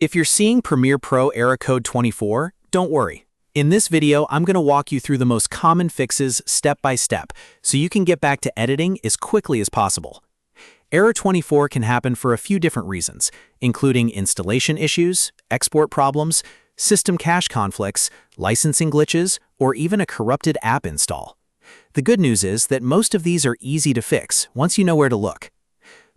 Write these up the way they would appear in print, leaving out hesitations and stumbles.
If you're seeing Premiere Pro error code 24, don't worry. In this video, I'm going to walk you through the most common fixes step by step, so you can get back to editing as quickly as possible. Error 24 can happen for a few different reasons, including installation issues, export problems, system cache conflicts, licensing glitches, or even a corrupted app install. The good news is that most of these are easy to fix once you know where to look.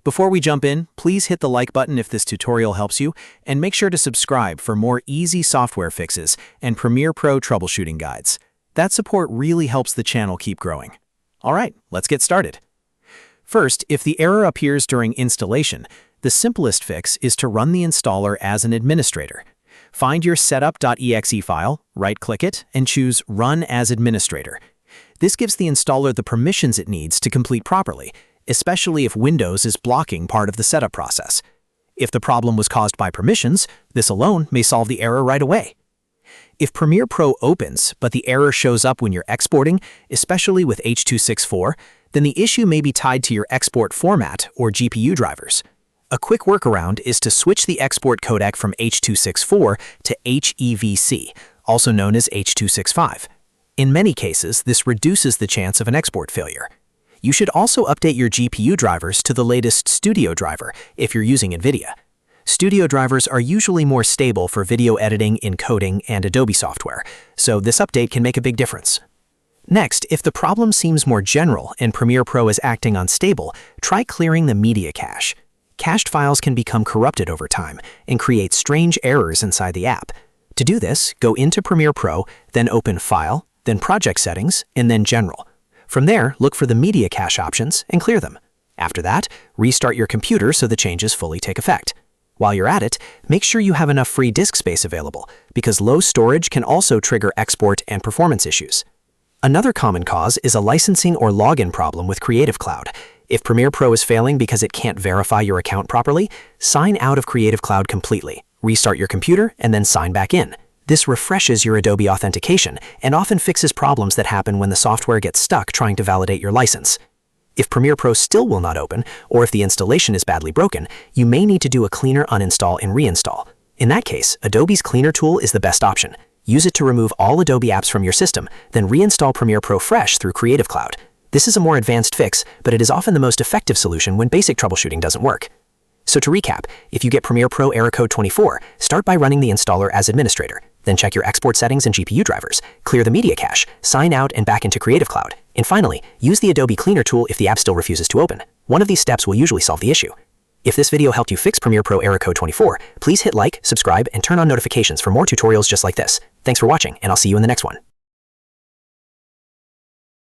Before we jump in, please hit the like button if this tutorial helps you, and make sure to subscribe for more easy software fixes and Premiere Pro troubleshooting guides. That support really helps the channel keep growing. All right, let's get started. First, if the error appears during installation, the simplest fix is to run the installer as an administrator. Find your setup.exe file, right-click it, and choose Run as Administrator. This gives the installer the permissions it needs to complete properly, especially if Windows is blocking part of the setup process. If the problem was caused by permissions, this alone may solve the error right away. If Premiere Pro opens, but the error shows up when you're exporting, especially with H.264, then the issue may be tied to your export format or GPU drivers. A quick workaround is to switch the export codec from H.264 to HEVC, also known as H.265. In many cases, this reduces the chance of an export failure. You should also update your GPU drivers to the latest Studio driver if you're using Nvidia. Studio drivers are usually more stable for video editing, encoding, and Adobe software, so this update can make a big difference. Next, if the problem seems more general and Premiere Pro is acting unstable, try clearing the media cache. Cached files can become corrupted over time and create strange errors inside the app. To do this, go into Premiere Pro, then open File, then Project Settings, and then General. From there, look for the media cache options and clear them. After that, restart your computer so the changes fully take effect. While you're at it, make sure you have enough free disk space available, because low storage can also trigger export and performance issues. Another common cause is a licensing or login problem with Creative Cloud. If Premiere Pro is failing because it can't verify your account properly, sign out of Creative Cloud completely, restart your computer, and then sign back in. This refreshes your Adobe authentication and often fixes problems that happen when the software gets stuck trying to validate your license. If Premiere Pro still will not open, or if the installation is badly broken, you may need to do a cleaner uninstall and reinstall. In that case, Adobe's Cleaner tool is the best option. Use it to remove all Adobe apps from your system, then reinstall Premiere Pro fresh through Creative Cloud. This is a more advanced fix, but it is often the most effective solution when basic troubleshooting doesn't work. So to recap, if you get Premiere Pro error code 24, start by running the installer as administrator. Then check your export settings and GPU drivers, clear the media cache, sign out and back into Creative Cloud, and finally, use the Adobe Cleaner tool if the app still refuses to open. One of these steps will usually solve the issue. If this video helped you fix Premiere Pro error code 24, please hit like, subscribe, and turn on notifications for more tutorials just like this. Thanks for watching, and I'll see you in the next one.